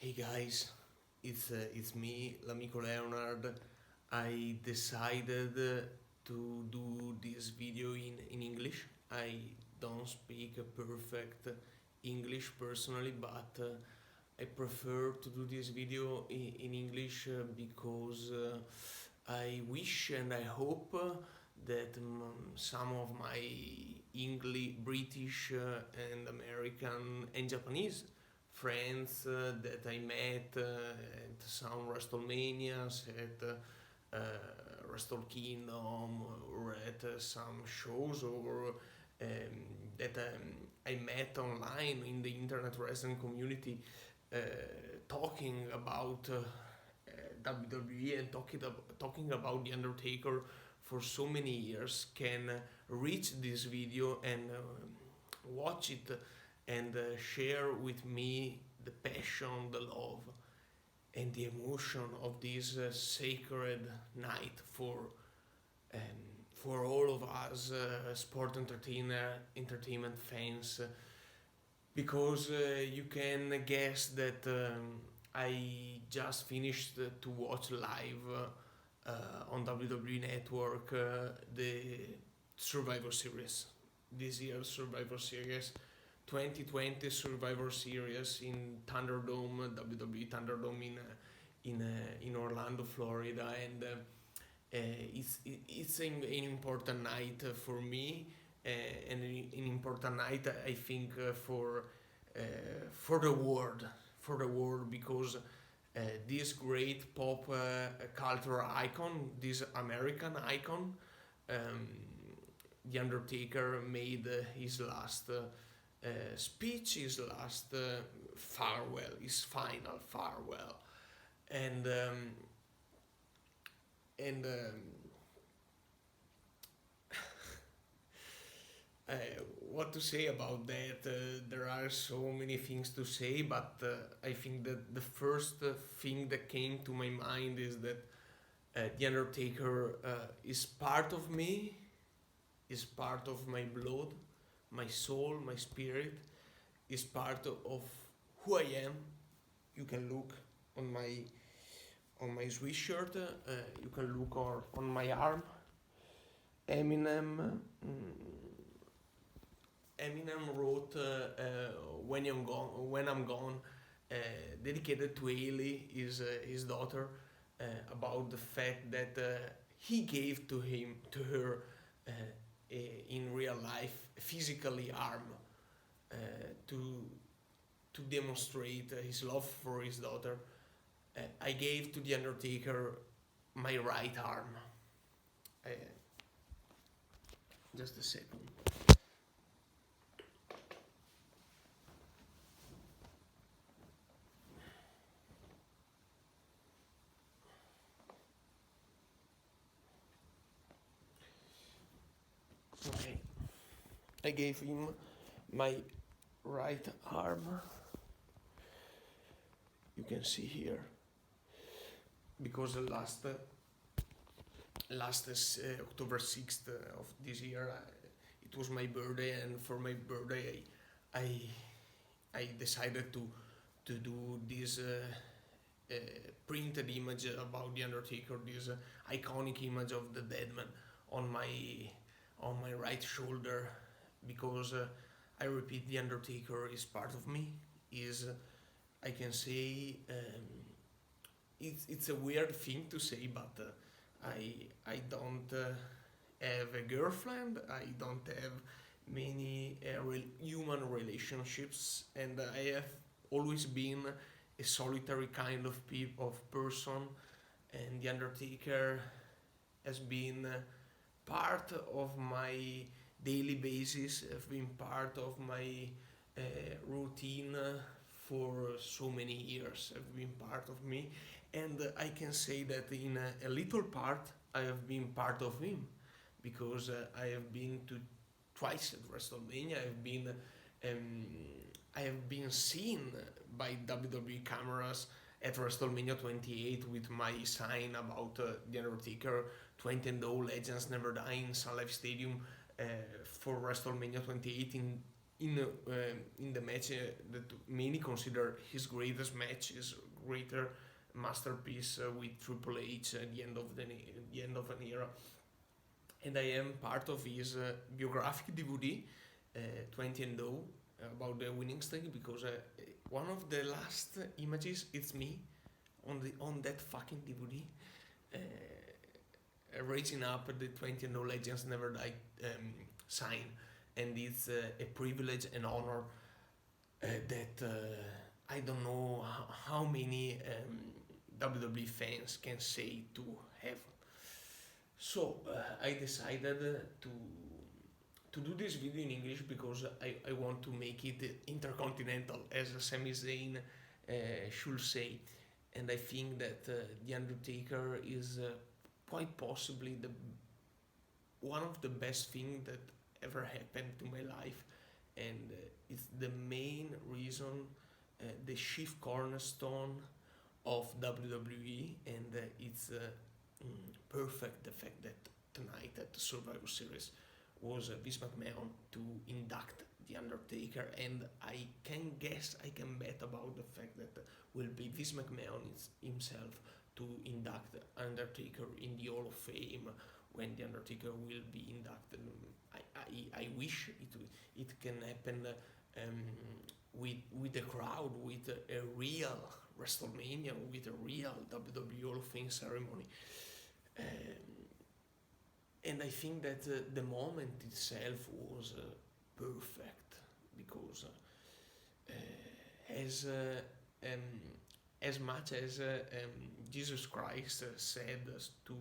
Hey guys, it's me, L'Amico Leonard. I decided to do this video in English. I don't speak a perfect English personally, but I prefer to do this video in English because I wish and I hope that some of my English, British, and American and Japanese friends that I met at some WrestleManias, at Wrestle Kingdom, or at some shows, or that I met online in the internet wrestling community, uh, talking about WWE and talking about the Undertaker for so many years can reach this video and watch it and share with me the passion, the love, and the emotion of this sacred night um, for all of us entertainment fans. Because you can guess that I just finished to watch live on WWE Network the Survivor Series. This year's Survivor Series, 2020 Survivor Series in Thunderdome, WWE Thunderdome in Orlando, Florida, and it's an important night for me, and an important night I think uh, for the world, because this great pop cultural icon, this American icon, um, the Undertaker made his last speech, his last farewell, his final farewell, and um, and uh, what to say about that? There are so many things to say, but I think that the first thing that came to my mind is that the Undertaker is part of me, is part of my blood, my soul, my spirit, is part of who I am. You can look on my sweatshirt. You can look on my arm. Eminem. Eminem wrote When I'm Gone, uh, dedicated to Haley, his daughter, about the fact that he gave to her, uh, in real life, physically arm, uh, to to demonstrate his love for his daughter. I gave to the Undertaker my right arm. Uh, just a second. Okay, I gave him my right arm. You can see here, because the last October 6th of this year, it was my birthday, and for my birthday, I I decided to do this uh, printed image about the Undertaker, this iconic image of the dead man on my right shoulder, because I repeat, the Undertaker is part of me. Is I can say, it's a weird thing to say, but I don't have a girlfriend. I don't have many human relationships, and I have always been a solitary kind of of person. And the Undertaker has been part of my daily basis, have been part of my uh, routine for so many years, have been part of me, and I can say that in a little part I have been part of him, because I have been to twice at WrestleMania. Um, I have been seen by WWE cameras at WrestleMania 28 with my sign about the Undertaker, 20 and 0 Legends Never Die in Sun Life Stadium, uh, for WrestleMania 28 in in the match that many consider his greatest match, his greater masterpiece with Triple H at the end of an era. And I am part of his biographic DVD, 20 and 0, about the winning streak, because one of the last images it's me on that fucking DVD, raising up the 20 and 0 Legends Never Die sign, and it's a privilege and honor that I don't know how many WWE fans can say to have. So I decided to do this video in English because I want to make it intercontinental, as Sami Zayn should say, and I think that The Undertaker is quite possibly one of the best things that ever happened to my life, and it's the main reason, the chief cornerstone of WWE, and it's perfect the fact that tonight at the Survivor Series was Vince McMahon to induct The Undertaker, and I can bet about the fact that will be Vince McMahon himself to induct Undertaker in the Hall of Fame when The Undertaker will be inducted. I wish it can happen with the crowd, with a real WrestleMania, with a real WWE Hall of Fame ceremony. And I think that the moment itself was perfect, because as much as Jesus Christ said to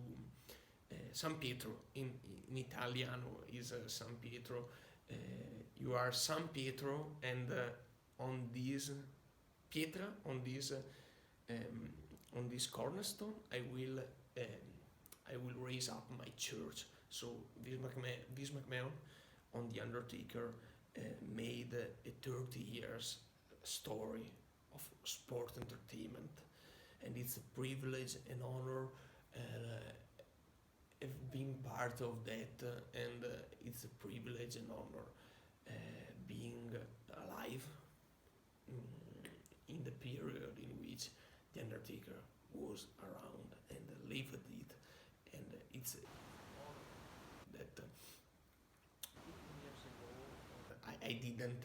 San Pietro, in Italiano is San Pietro, you are San Pietro, and on this pietra, on this cornerstone, I will raise up my church. So Vince McMahon on The Undertaker made a 30 years story of sport entertainment, and it's a privilege and honor being part of that, and it's a privilege and honor being alive in the period in which The Undertaker was around and lived it, and it's that 15 years ago I didn't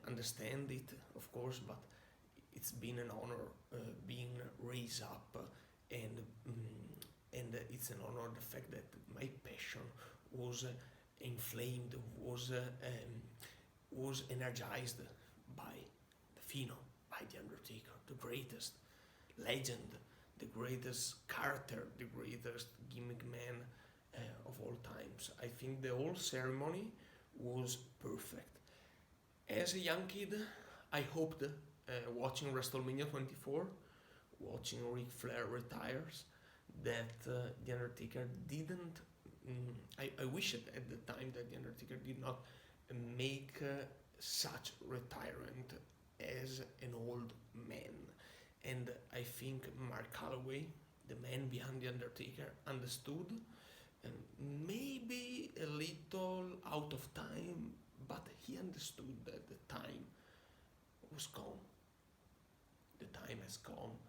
understand it, of course, but it's been an honor being raised up, and it's an honor the fact that my passion was inflamed, was energized by the Phenom, by The Undertaker, the greatest legend, the greatest character, the greatest gimmick man of all times. I think the whole ceremony was perfect. As a young kid, I hoped, watching WrestleMania 24, watching Ric Flair retires, that The Undertaker didn't. I wish at the time that The Undertaker did not make such retirement as an old man. And I think Mark Calloway, the man behind The Undertaker, understood, maybe a little out of time, but he understood that the time was gone. The time has come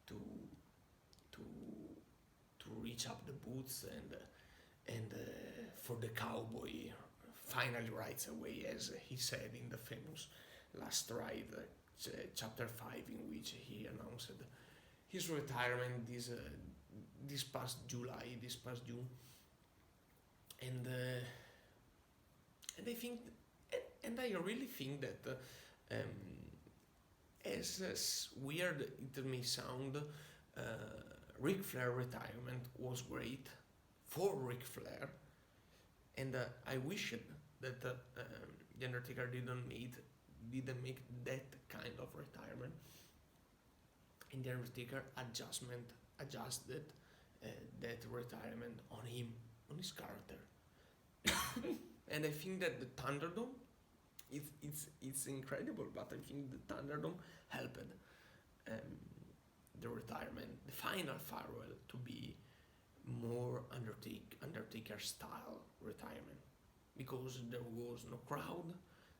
to reach up the boots and for the cowboy finally rides away, as he said in the famous Last Ride, chapter 5, in which he announced his retirement this past June, and I think, and I really think that as weird it may sound, Ric Flair retirement was great for Ric Flair, and I wish that The Undertaker didn't make that kind of retirement, and The Undertaker adjusted that retirement on him, on his character. And I think that the Thunderdome, it's incredible, but I think the Thunderdome helped the retirement, the final farewell, to be more Undertaker style retirement, because there was no crowd,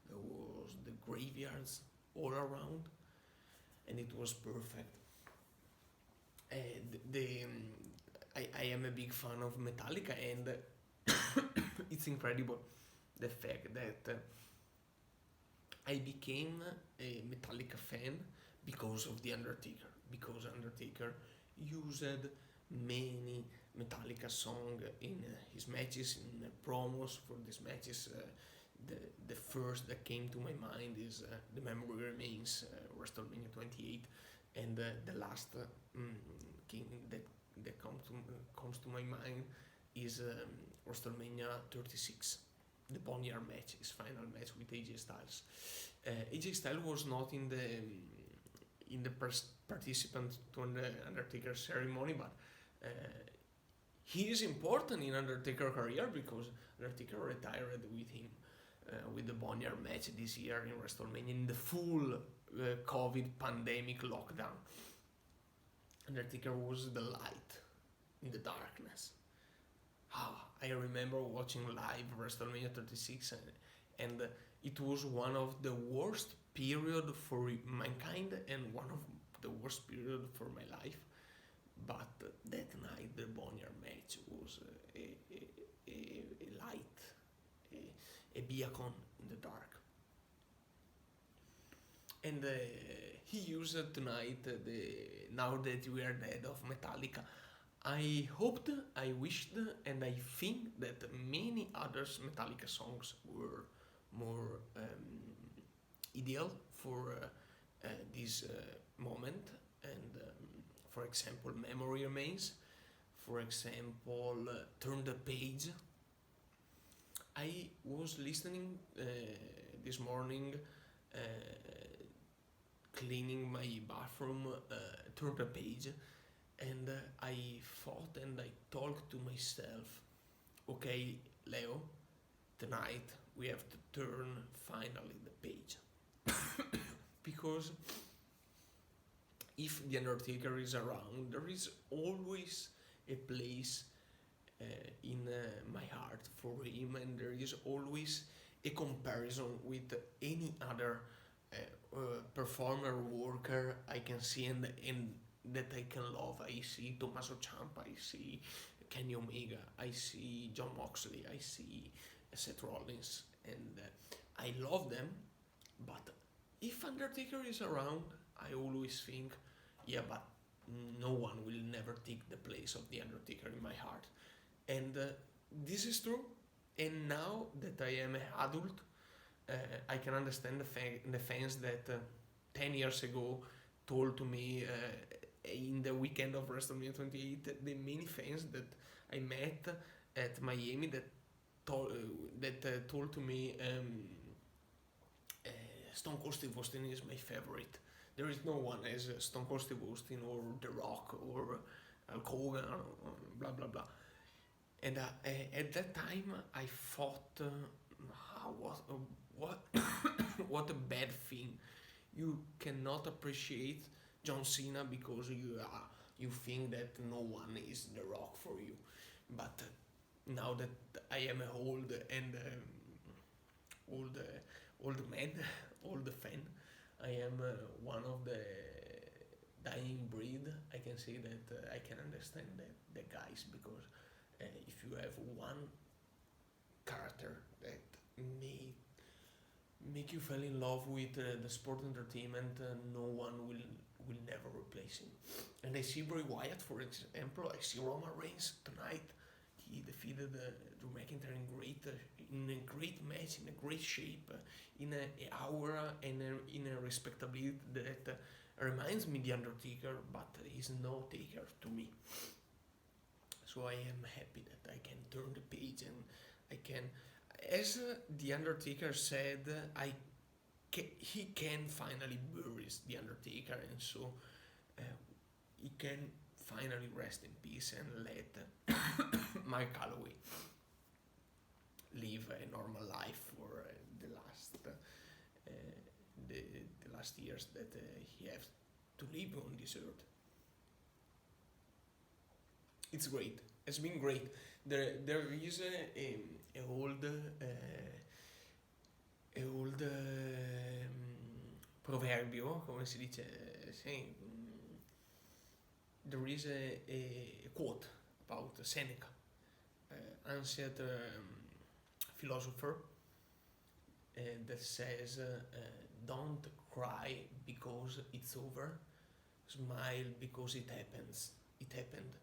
there was the graveyards all around, and it was perfect. I am a big fan of Metallica, and it's incredible the fact that I became a Metallica fan because of the Undertaker. Because Undertaker used many Metallica songs in his matches, in promos for these matches. The first that came to my mind is The Memory Remains, WrestleMania 28, and the last king that comes to my mind is WrestleMania 36, the Boneyard match, his final match with AJ Styles. AJ Styles was not in the participant to the Undertaker ceremony, but uh, he is important in Undertaker career because Undertaker retired with him with the Boneyard match this year in WrestleMania in the full COVID pandemic lockdown. Undertaker was the light in the darkness. I remember watching live WrestleMania 36, and it was one of the worst period for mankind and one of the worst period for my life. But that night, the Boneyard match was a light, a beacon in the dark. And he used tonight Now That We Are Dead of Metallica. I hoped, I wished, and I think that many others Metallica songs were more ideal for this moment. And for example, Memory Remains. For example, Turn the Page. I was listening this morning, uh, cleaning my bathroom, Turn the Page, and I thought and I talked to myself, okay, Leo, tonight we have to turn finally the page. Because if The Undertaker is around, there is always a place in my heart for him, and there is always a comparison with any other performer worker I can see and that I can love. I see Tommaso Ciampa, I see Kenny Omega, I see John Moxley, I see Seth Rollins, and I love them. But if Undertaker is around, I always think, yeah, but no one will never take the place of the Undertaker in my heart. And this is true. And now that I am an adult, I can understand the fans that 10 years ago told to me in the weekend of WrestleMania 28, the many fans that I met at Miami that told to me Stone Cold Steve Austin is my favorite. There is no one as Stone Cold Steve Austin or The Rock or Hulk Hogan or blah blah blah. And at that time I thought, what what a bad thing. You cannot appreciate John Cena because you think that no one is The Rock for you. But now that I am old and old man, old fan, I am one of the dying breed. I can say that I can understand the guys because if you have one character that may make you fall in love with the sport entertainment, no one will never replace him. And I see Bray Wyatt, for example. I see Roman Reigns tonight. He defeated Drew McIntyre in a great match, in a great shape, in an aura and in a respectability that reminds me the Undertaker, but he's no taker to me. So I am happy that I can turn the page and I can, as the Undertaker said, he can finally bury the Undertaker, and so he can finally rest in peace and let Mike Calloway live a normal life for the last years that he has to live on this earth. It's great. It's been great. There is a old è old proverbio, come si dice, sì, there is a quote about Seneca, ancient philosopher, that says, don't cry because it's over, smile because it happened.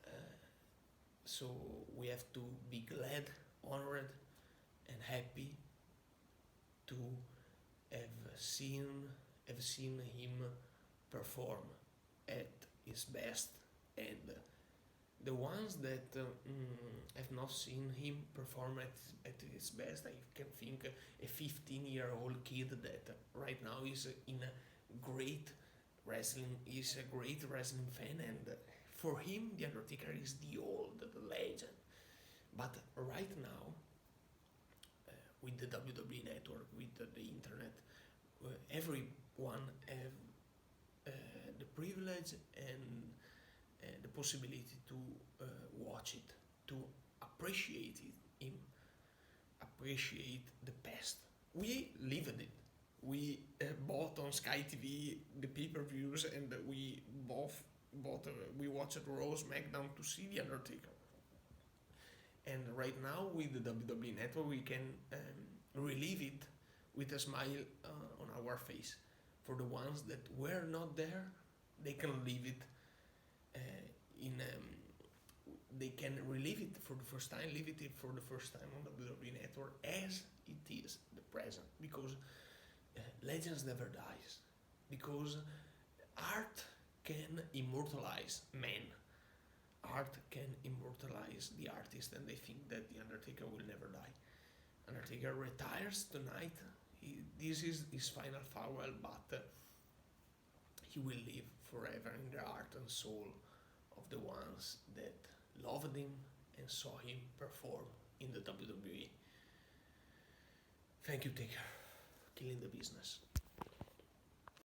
Uh, so we have to be glad, honored, and happy to seen have seen him perform at his best, and the ones that have not seen him perform at his best, I can think a 15-year-old kid that right now is in a great wrestling, is a great wrestling fan, and for him the Undertaker is the legend. But right now, with the WWE network, with the internet, everyone have the privilege and the possibility to watch it, to appreciate him, appreciate the past. We lived it. We bought on Sky TV the pay-per-views, and we we watched Raw, SmackDown to see the Undertaker. And right now with the WWE Network, we can relive it with a smile on our face. For the ones that were not there, they can live it in. They can relive it for the first time, live it for the first time on the WWE Network as it is the present. Because legends never dies. Because art can immortalize men. Art can immortalize the artist, and they think that the Undertaker will never die. Undertaker retires tonight. This is his final farewell, but he will live forever in the heart and soul of the ones that loved him and saw him perform in the WWE. Thank you, Taker. Killing the business.